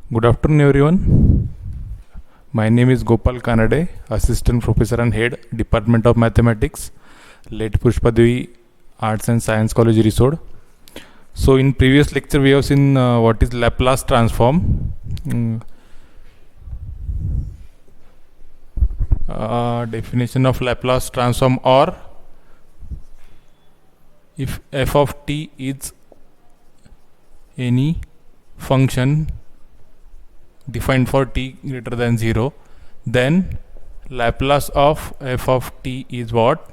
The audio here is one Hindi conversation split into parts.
Good afternoon, everyone. My name is Gopal Kanade, Assistant Professor and Head, Department of Mathematics, late Pushpadevi Arts and Science College, Risod. So, in previous lecture, we have seen what is Laplace transform. Definition of Laplace transform, or if f of t is any function defined for t greater than 0, then Laplace of f of t is what?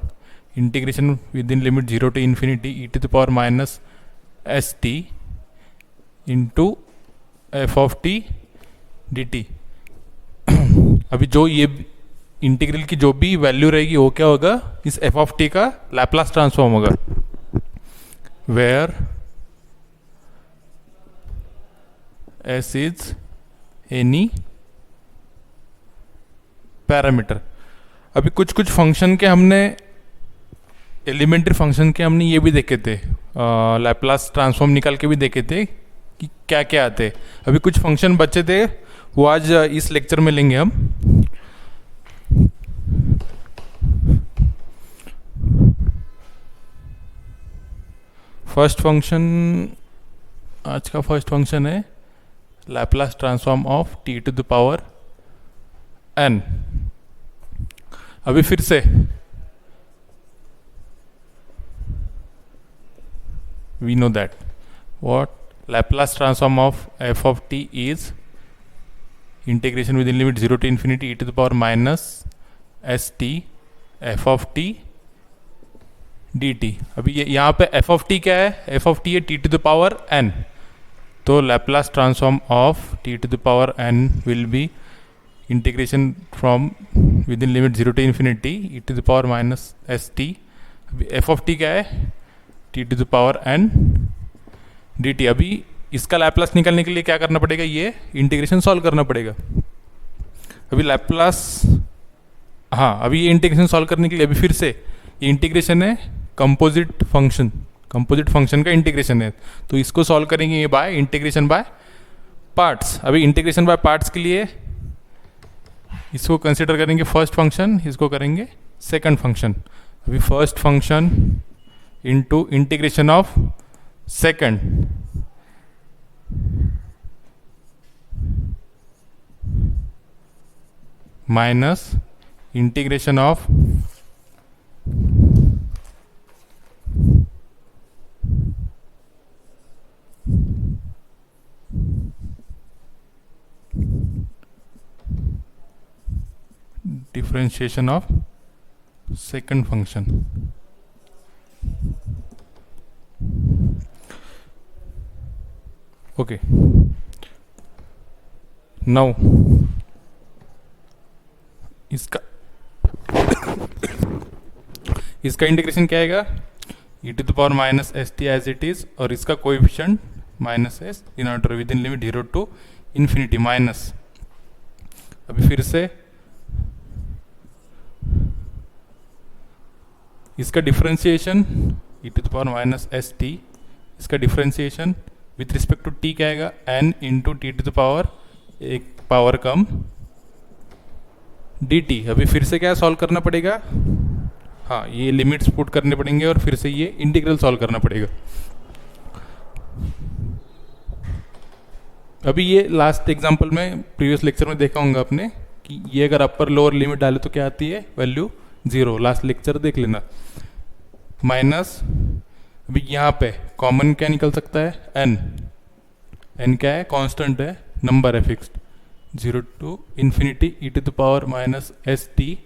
Integration within limit 0 to infinity e to the power minus st into f of t dt. अभी जो ये इंटीग्रल की जो भी वैल्यू रहेगी वो क्या होगा? इस f of t का लैप्लास ट्रांसफॉर्म होगा, where s is any parameter. अभी कुछ कुछ फंक्शन के हमने एलिमेंट्री फंक्शन के हमने ये भी देखे थे, लैप्लास ट्रांसफॉर्म निकाल के भी देखे थे कि क्या क्या आते. अभी कुछ फंक्शन बचे थे, वो आज इस लेक्चर में लेंगे हम. फर्स्ट फंक्शन, आज का फर्स्ट फंक्शन है Laplace transform of t to the power n. अभी फिर से we know that what Laplace transform of f of t is integration within limit 0 to infinity e to the power minus st f of t dt. अभी यहाँ पे f of t क्या है? f of t है t to the power n. तो Laplace transform of t to the power n will be integration from within limit 0 to infinity e to the power minus st. अभी f of t क्या है? t to the power n dt. अभी इसका लैप्लास निकालने के लिए क्या करना पड़ेगा? ये इंटीग्रेशन सॉल्व करना पड़ेगा. अभी लैप्लास, हाँ, अभी ये इंटीग्रेशन सॉल्व करने के लिए अभी फिर से ये इंटीग्रेशन है कंपोजिट फंक्शन का इंटीग्रेशन है, तो इसको सॉल्व करेंगे ये बाय इंटीग्रेशन बाय पार्ट्स. अभी इंटीग्रेशन बाय पार्ट्स के लिए इसको कंसिडर करेंगे फर्स्ट फंक्शन, इसको करेंगे सेकंड फंक्शन. अभी first function into integration of second minus integration of differentiation of second function. Okay, now इसका इंटीग्रेशन क्या आएगा? e to the power minus st as it is, और इसका coefficient minus s in order with in limit 0 to infinity minus. अभी फिर से इसका differentiation e to the power minus st, इसका differentiation with respect to t क्या आएगा? n into T to the power एक पावर कम dt. अभी फिर से क्या सॉल्व करना पड़ेगा? हाँ, ये लिमिट्स पुट करने पड़ेंगे और फिर से ये इंटीग्रल सॉल्व करना पड़ेगा. अभी ये लास्ट एग्जांपल में प्रीवियस लेक्चर में देखा होगा आपने कि ये अगर अपर लोअर लिमिट डाले तो क्या आती है? वैल्यू 0. लास्ट लेक्चर देख लेना. माइनस, अभी यहाँ पे कॉमन क्या निकल सकता है? n क्या है? कांस्टेंट है, नंबर है fixed. 0 to infinity e to the power minus st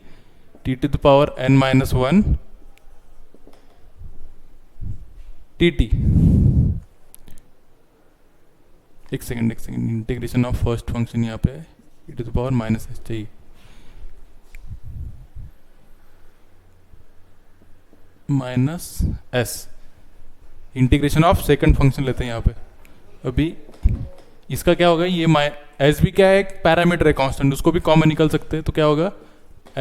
t to the power n minus 1 dt. एक second, integration of first function यहाँ पे e to the power minus s चाहिए. Minus s. Integration of second function लेते हैं यहाँ पे. अभी इसका क्या होगा? ये s भी क्या है? एक पैरामीटर है कांस्टेंट, उसको भी कॉमन निकल सकते हैं. तो क्या होगा?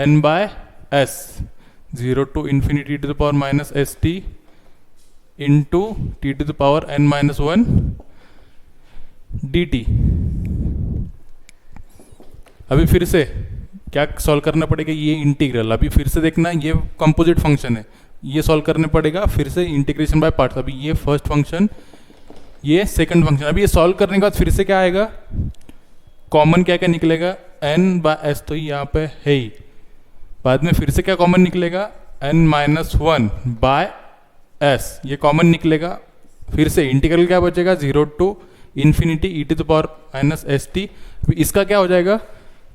n by s 0 to infinity to the power minus S T into T to the power n minus 1 dt. अभी फिर से क्या सॉल्व करना पड़ेगा, ये इंटीग्रल अभी फिर से देखना, ये कंपोजिट फंक्शन है, ये सॉल्व करने पड़ेगा फिर से इंटीग्रेशन बाय पार्ट्स। अभी ये फर्स्ट फंक्शन, ये सेकंड फंक्शन, अभी ये सॉल्व करने के बाद फिर से क्या आएगा, कॉमन क्या क्या निकलेगा, n बाय एस तो यहाँ पे है ही, बाद में फिर से क्या कॉमन निकलेगा, n minus one by S, ये कॉमन निकलेगा, फिर से इंटीग्रल क्या बचेगा, 0 to infinity E to the power minus S T. इसका क्या हो जाएगा,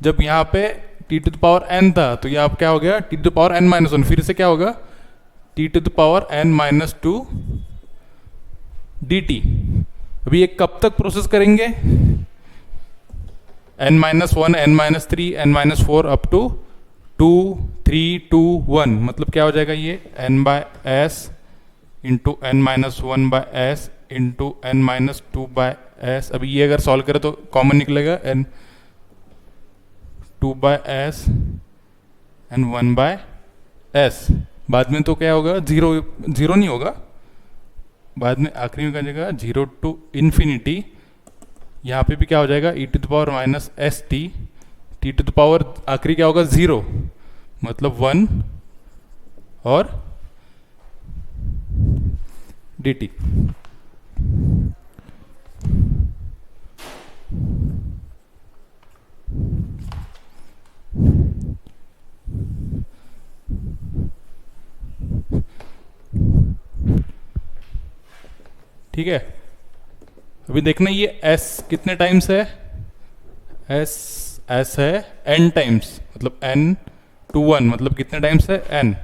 जब यहाँ पे T to the power N था तो यहाँ क्या हो गया, T to the power N minus one, फिर से क्या होगा, T to the power N minus two D T. अभी ये कब तक प्रोसेस करेंगे, N minus one, n minus three, n minus four up to 2 3 2 1, मतलब क्या हो जाएगा ये n by s into n minus one by s into n minus two by s. अभी ये अगर सॉल्व करें तो कॉमन निकलेगा n two by s n one by s. बाद में तो क्या होगा, जीरो जीरो नहीं होगा, बाद में आखिरी में क्या जाएगा 0 टू इन्फिनिटी, यहाँ पे भी क्या हो जाएगा E to the power minus S T, T to the power आखिरी क्या होगा 0, मतलब 1 और डी टी। ठीक है, अभी देखना ये s कितने टाइम्स है, s है n टाइम्स, मतलब n टू 1, मतलब कितने टाइम्स है n,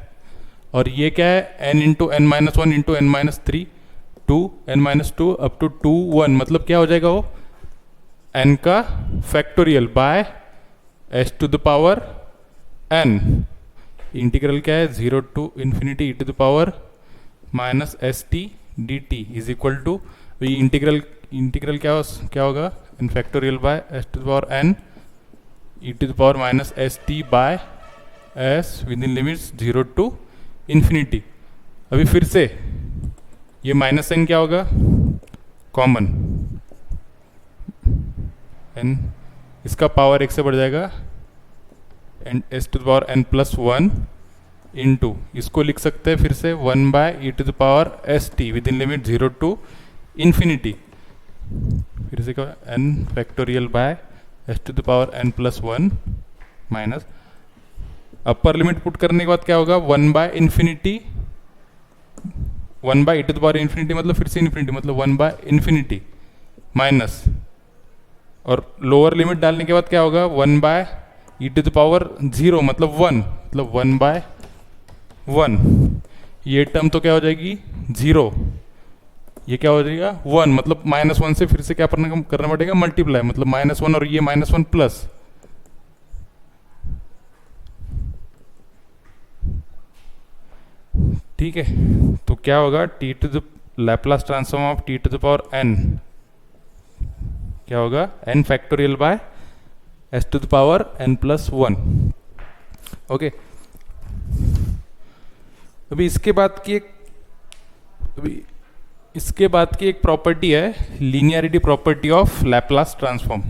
और ये क्या है n into n minus one into n minus three two n minus two up to 2 1, मतलब क्या हो जाएगा वो n का factorial by s to the power n। Integral क्या है 0 to infinity E to the power minus S t d t is equal to, integral क्या होगा n factorial by S to the power n e to the power minus S T bye s within limits 0 to infinity. अभी फिर से ये माइनस एन क्या होगा, कॉमन एन, इसका पावर एक से बढ़ जाएगा n s to the power N plus one into, इसको लिख सकते हैं फिर से 1 by e to the power s t with in limit 0 to infinity, फिर से क्या n factorial by S to the power N plus one minus, upper limit put करने के बाद क्या होगा 1 by infinity, 1 by e to the power infinity मतलब फिर से इन्फिनिटी, मतलब 1 बाय इन्फिनिटी माइनस, और लोअर लिमिट डालने के बाद क्या होगा 1 by e to the power 0 मतलब 1, मतलब 1 बाय 1, ये टर्म तो क्या हो जाएगी 0, ये क्या हो जाएगा 1, मतलब माइनस वन से फिर से क्या करना पड़ेगा मल्टीप्लाई, मतलब माइनस वन और ये माइनस वन प्लस, ठीक है। तो क्या होगा T to the Laplace transform of T to the power N क्या होगा n factorial by S to the power N plus one. Okay, अभी इसके बाद की एक प्रॉपर्टी है linearity property of Laplace transform.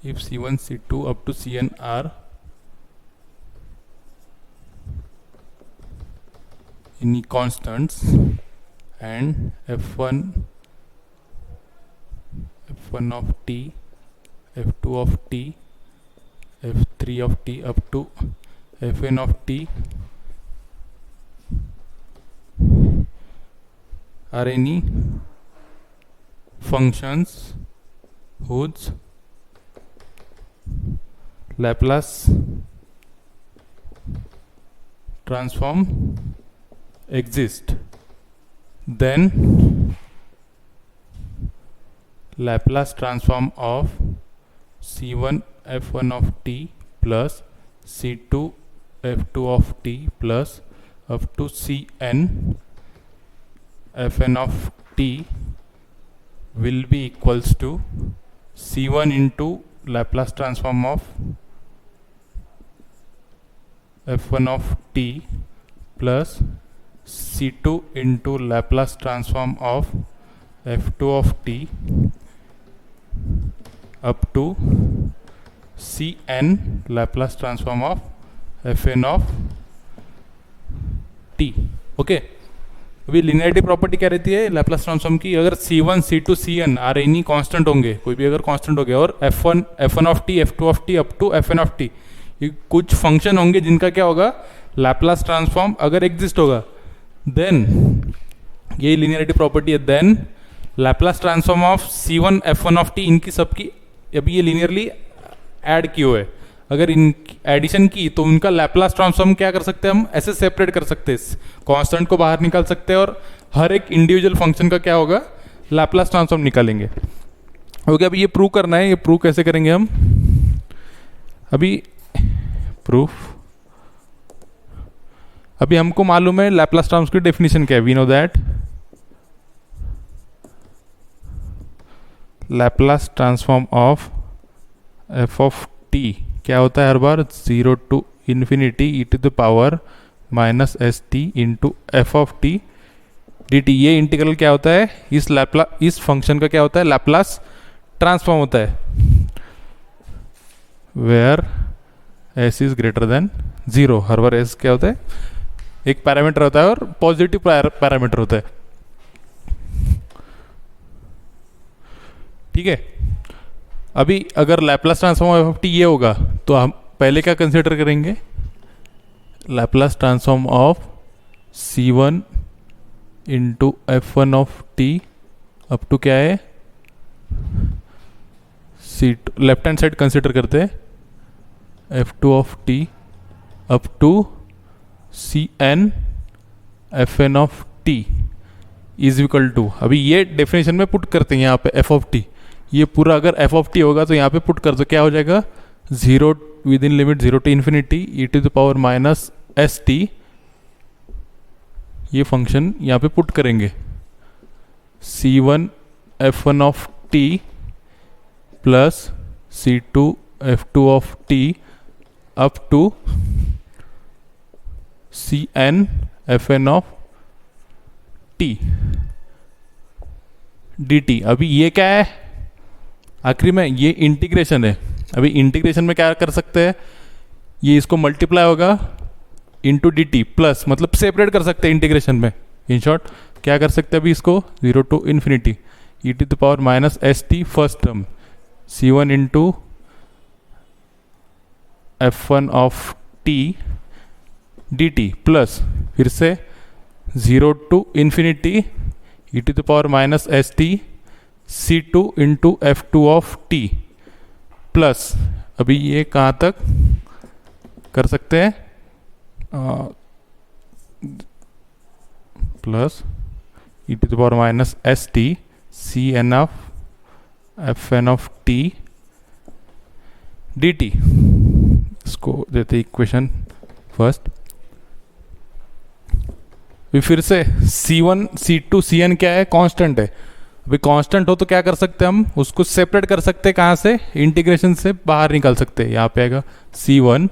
If C1, C2 up to Cn are any constants and F1 of t, F2 of t, F3 of t up to Fn of t are any functions whose Laplace transform exist, then Laplace transform of C1 f1 of t plus C2 f2 of t plus up to Cn fn of t will be equals to C1 into Laplace transform of f1 of t plus C2 into Laplace transform of f2 of t up to Cn Laplace transform of fn of t. Okay, अभी लिनियरिटी प्रॉपर्टी क्या रहती है लैप्लास ट्रांसफॉर्म की? अगर C1 C2 Cn are any constant होंगे, कोई भी अगर कांस्टेंट हो गया, और f1 of t f2 of t up to fn of t, ये कुछ फंक्शन होंगे जिनका क्या होगा लैप्लास ट्रांसफॉर्म अगर एग्जिस्ट होगा, देन ये लिनियरिटी प्रॉपर्टी है, then Laplace transform of C1 f1 of t, इनकी सबकी अभी ये लिनियरली ऐड की हुए, अगर इन एडिशन की तो उनका लैप्लास ट्रांसफॉर्म क्या कर सकते हैं हम, ऐसे सेपरेट कर सकते हैं, कांस्टेंट को बाहर निकाल सकते हैं और हर एक इंडिविजुअल फंक्शन का क्या होगा लैप्लास ट्रांसफॉर्म निकालेंगे. ओके, अभी ये प्रूव करना है. ये प्रूव कैसे करेंगे हम? अभी प्रूफ, अभी हमको मालूम है लैप्लास ट्रांसफॉर्म की डेफिनेशन क्या है. We know that Laplace transform of f of t क्या होता है हर बार 0 to infinity E to the power minus S T into f of t d t. ये इंटीग्रल क्या होता है, इस फंक्शन का क्या होता है लैप्लास ट्रांसफॉर्म होता है, where s is greater than 0. हर बार एस क्या होता है, एक पैरामीटर होता है और पॉजिटिव पैरामीटर होता है. ठीक है, अभी अगर लैप्लास ट्रांसफॉर्म ऑफ टी ये होगा तो हम पहले क्या कंसिडर करेंगे, Laplace transform of C1 into f1 of t up to क्या है C2, left hand side consider करते हैं, f2 of t up to Cn fn of t is equal to, अभी ये डेफिनेशन में पुट करते हैं यहाँ पे f ऑफ टी, ये पूरा अगर f ऑफ टी होगा तो यहाँ पे पुट कर दो, क्या हो जाएगा 0 with in limit 0 to infinity E to the power minus S t. ये फंक्शन यहाँ पे पुट करेंगे C1 f1 of t plus C2 f2 of t up to Cn fn of t dt. अभी ये क्या है, आखिरी में ये इंटीग्रेशन है. अभी इंटीग्रेशन में क्या कर सकते हैं, ये इसको मल्टीप्लाई होगा इंटू डी टी प्लस, मतलब सेपरेट कर सकते हैं इंटीग्रेशन में. इन शॉर्ट क्या कर सकते हैं अभी इसको 0 to infinity E to the power minus S t first term C1 into f1 of t d t plus फिर से 0 to infinity E to the power minus S t C2 into f2 of t plus, अभी ये कहाँ तक कर सकते हैं, plus e to the power minus S t c n of f n of t d t. इसको देते इक्वेशन फर्स्ट. फिर से C1 C2 Cn क्या है, कांस्टेंट है. अभी कांस्टेंट हो तो क्या कर सकते हैं हम, उसको सेपरेट कर सकते हैं, कहाँ से, इंटीग्रेशन से बाहर निकाल सकते हैं. यहाँ पे आएगा C1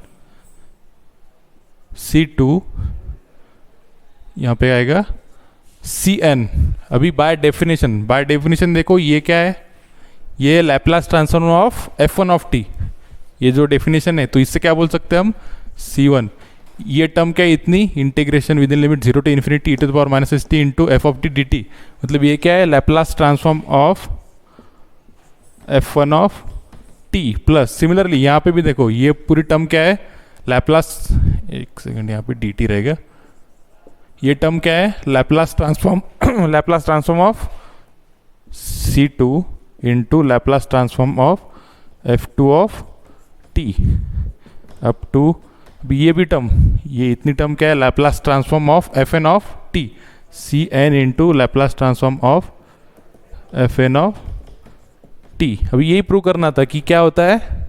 C2, यहाँ पे आएगा Cn. अभी बाय डेफिनेशन देखो ये क्या है, ये Laplace transform of f1 of t, ये जो डेफिनेशन है, तो इससे क्या बोल सकते हैं हम C1, ये टर्म क्या है इतनी, integration with in limit 0 to infinity E to the power minus S T into f of t d t, मतलब ये क्या है Laplace transform of f1 of t plus similarly यहाँ पे भी देखो ये पूरी टर्म क्या है लैप्लास, एक सेकंड यहाँ पे dt रहेगा, ये टर्म क्या है Laplace transform of C2 into Laplace transform of f2 of t up to, ये भी टर्म, ये इतनी टर्म क्या है Laplace transform of fn of t Cn into Laplace transform of fn of t. अभी यही प्रूव करना था कि क्या होता है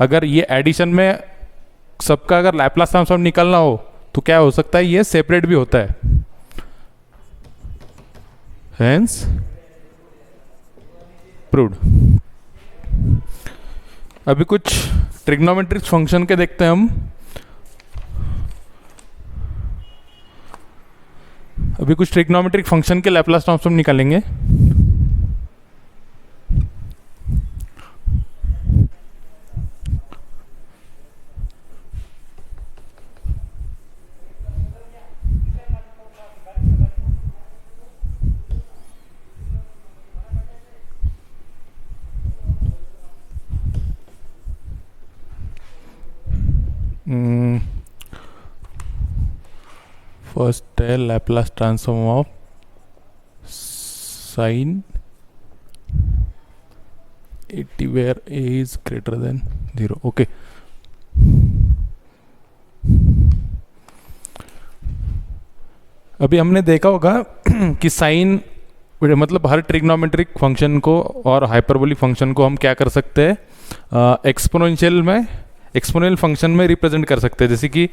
अगर ये एडिशन में सबका अगर लैप्लास ट्रांसफॉर्म निकालना हो तो क्या हो सकता है, ये सेपरेट भी होता है। Hence proved. अभी कुछ ट्रिग्नोमेट्रिक फंक्शन के देखते हैं हम। अभी कुछ ट्रिग्नोमेट्रिक फंक्शन के लैप्लास ट्रांसफॉर्म निकालेंगे। फर्स्ट है Laplace transform of sine 80 where a is greater than 0। Okay, अभी हमने देखा होगा कि साइन मतलब हर ट्रिग्नोमेट्रिक फंक्शन को और हाइपरबोलिक फंक्शन को हम क्या कर सकते हैं, एक्सपोनेंशियल फंक्शन में रिप्रेजेंट कर सकते हैं। जैसे कि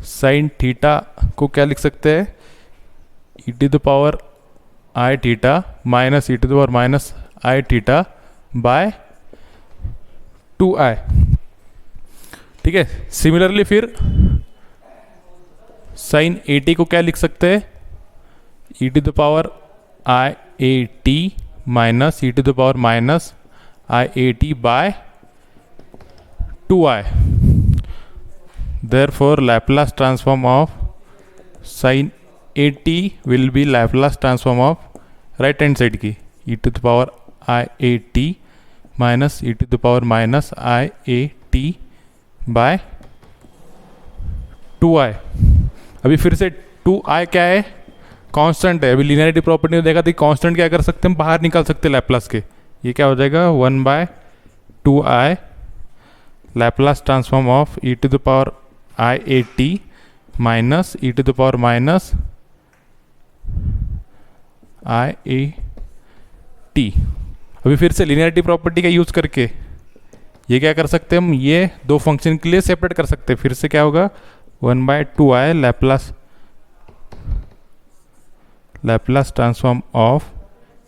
साइन थीटा को क्या लिख सकते हैं, E to the power I theta minus E to the power minus I theta by 2i। ठीक है, सिमिलरली फिर साइन 80 को क्या लिख सकते हैं, E to the power I A T minus E to the power minus I A T by 2i। Therefore, Laplace transform of sin 80 will be Laplace transform of right hand side की e to the power I a t minus e to the power minus I a t by 2i। अभी फिर से 2i क्या है, कांस्टेंट है। अभी लीनियरिटी प्रॉपर्टी में देखा था, कांस्टेंट क्या कर सकते हैं, हम बाहर निकाल सकते हैं लैप्लास के। ये क्या हो जाएगा 1/2i Laplace transform of e to the power i A T minus E to the power minus I A t. अभी फिर से लीनियरिटी प्रॉपर्टी का यूज करके ये क्या कर सकते हैं हम, ये दो फंक्शन के लिए सेपरेट कर सकते हैं। फिर से क्या होगा 1/2i Laplace transform of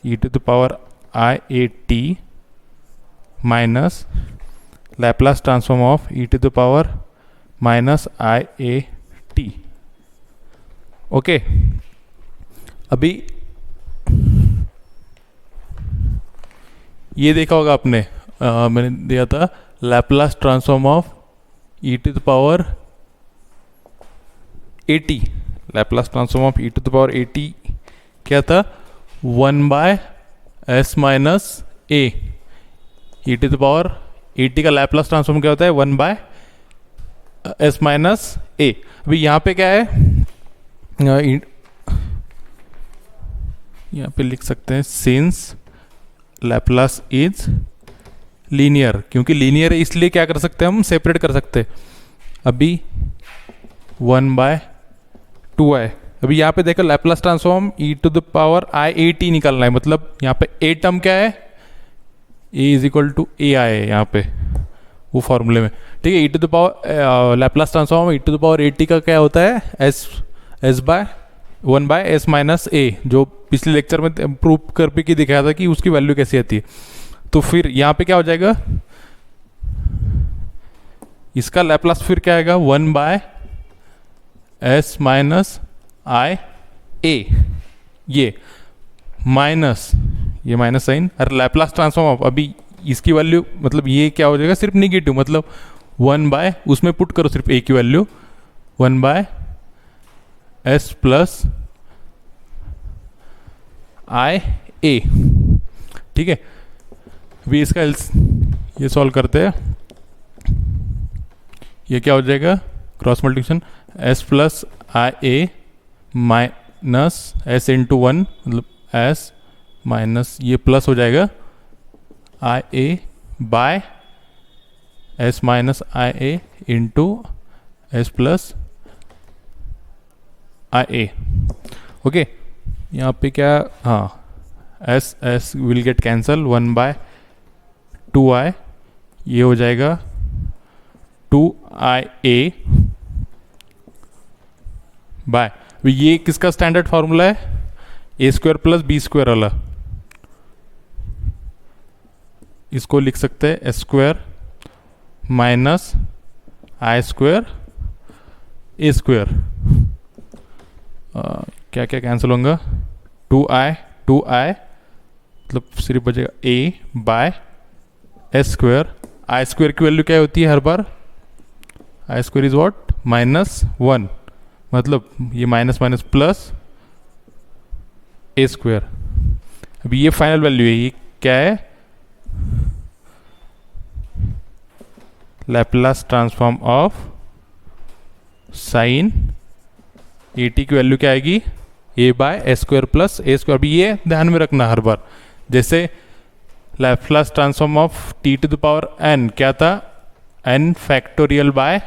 E to the power I A T minus Laplace transform of E to the power minus I A t. Okay, अभी ये देखा होगा आपने, मैंने दिया था Laplace transform of E to the power A t. Laplace transform of E to the power A T क्या था, 1/s minus a. E to the power A T का लैप्लास ट्रांसफॉर्म क्या होता है, 1/s माइनस ए। अभी यहाँ पे क्या है, यहाँ पे लिख सकते हैं सिंस लैप्लास इज लीनियर, क्योंकि लीनियर है इसलिए क्या कर सकते हैं हम, सेपरेट कर सकते हैं। अभी 1/2i। अभी यहाँ पे देखो Laplace transform E to the power I A T निकालना है, मतलब यहाँ पे ए टर्म क्या है, A is equal to A I है यहाँ पे वो फॉर्मूले में। ठीक है, E to the power Laplace transform E to the power A T का क्या होता है, एस बाय 1/s माइनस ए, जो पिछले लेक्चर में प्रूव कर के दिखाया था कि उसकी वैल्यू कैसी आती है। तो फिर यहाँ पे क्या हो जाएगा, इसका लैप्लास फिर क्या आएगा 1/s माइनस आई ए, ये माइनस ये माइनस साइन और लैप्लास ट्रांसफॉर्म ऑफ, अभी इसकी वैल्यू मतलब ये क्या हो जाएगा सिर्फ निगेटिव, मतलब 1/ उसमें पुट करो सिर्फ ए की वैल्यू 1/s प्लस आई ए। ठीक है, अभी इसका ये सॉल्व करते हैं। ये क्या हो जाएगा, cross multiplication s plus I A minus S into 1, मतलब s माइनस ये प्लस हो जाएगा I A by S minus I A into S plus I A. Okay, यहाँ पे क्या, हाँ S S will get cancel, 1/2i, ये हो जाएगा 2ia बाय, ये किसका स्टैंडर्ड फॉर्मूला है, A square plus B square वाला, इसको लिख सकते हैं एस स्क्वायर माइनस आई स्क्वायर ए स्क्वायर, क्या क्या कैंसिल होगा, 2i मतलब सिर्फ बचेगा A by S square, I square की वैल्यू क्या होती है हर बार, आई स्क्वायर इज व्हाट, -1, मतलब ये माइनस माइनस प्लस ए स्क्वायर। अभी ये फाइनल वैल्यू है, ये क्या है, Laplace transform of sine A T की वैल्यू क्या आएगी, A by S square plus A square. अभी ये ध्यान में रखना हर बार, जैसे Laplace transform of T to the power N क्या था, N factorial by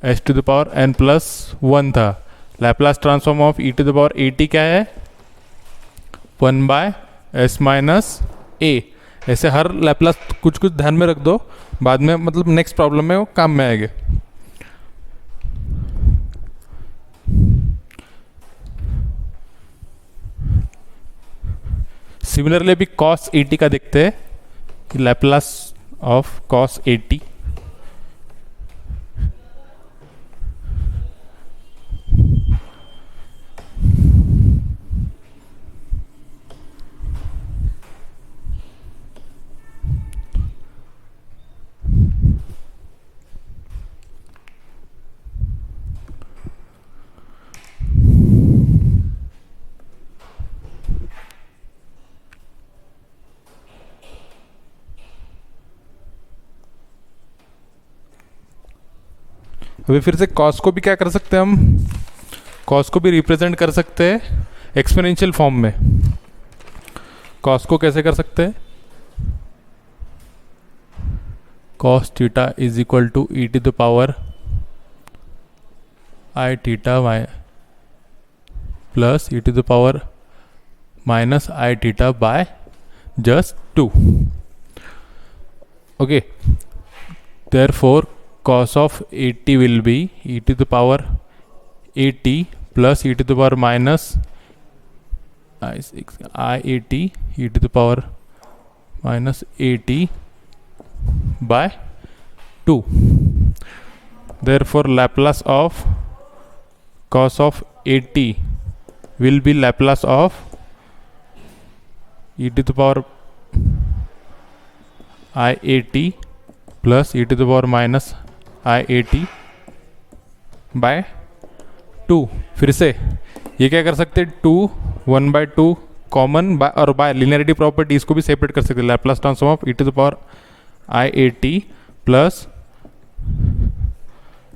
S to the power N plus 1 था। Laplace transform of E to the power A T क्या है, 1/s माइनस ए। ऐसे हर लैप्लास कुछ कुछ ध्यान में रख दो, बाद में मतलब नेक्स्ट प्रॉब्लम में वो काम में आएंगे। सिमिलरली अभी cos 80 का देखते हैं, लैप्लास ऑफ cos 80, अभी फिर से cos को भी क्या कर सकते हैं हम, cos को भी रिप्रेजेंट कर सकते हैं एक्सपोनेंशियल फॉर्म में। cos को कैसे कर सकते हैं, cos theta is equal to e to the power I theta y plus e to the power minus I theta by just 2। Okay, therefore cos of 80 will be e to the power 80 plus e to the power minus i80 e to the power minus 80 by 2. Therefore Laplace of cos of 80 will be Laplace of e to the power i80 plus e to the power minus i80 by 2। फिर से ये क्या कर सकते हैं, 2 1/2 कॉमन और बाय लिनियरिटी प्रॉपर्टी इसको भी सेपरेट कर सकते हैं, Laplace transform of e to the power i80 plus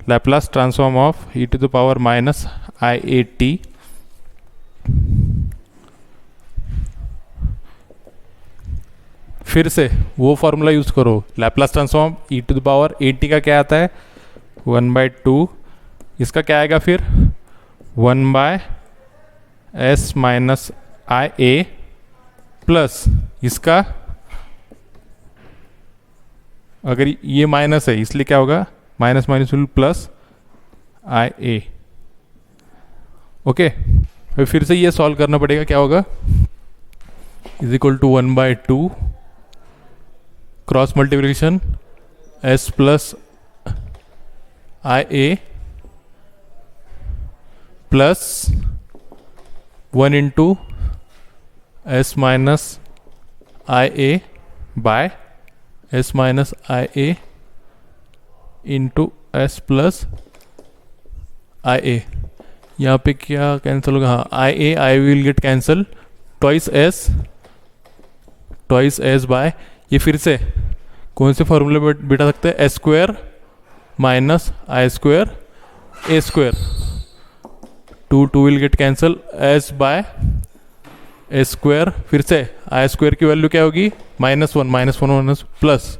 Laplace transform of e to the power minus i80 फिर से वो फॉर्मूला यूज करो, Laplace transform e to the power 80 का क्या आता है, 1/2, इसका क्या आएगा फिर 1/s minus I A plus इसका, अगर ये माइनस है इसलिए क्या होगा, minus minus will plus I A. Okay, फिर से ये सॉल्व करना पड़ेगा, क्या होगा, is equal to 1/2 cross multiplication s plus I A plus 1 into s minus I A by s minus I A into s plus I A. यहाँ पे क्या कैंसिल होगा, हाँ I will get cancel, twice S by, ये फिर से कौन से फॉर्मूले में बिठा सकते हैं, S square minus I square A square, 2 will get cancel, s by a square, फिर से आई स्क्वायर की वैल्यू क्या होगी, -1 minus plus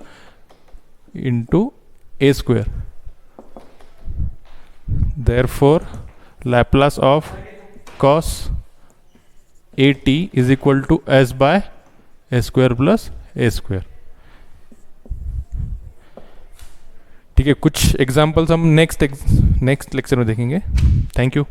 into a square. Therefore Laplace of cos a t is equal to s by a square plus A square. ठीक है, कुछ एग्जाम्पल्स हम नेक्स्ट लेक्चर में देखेंगे। Thank you.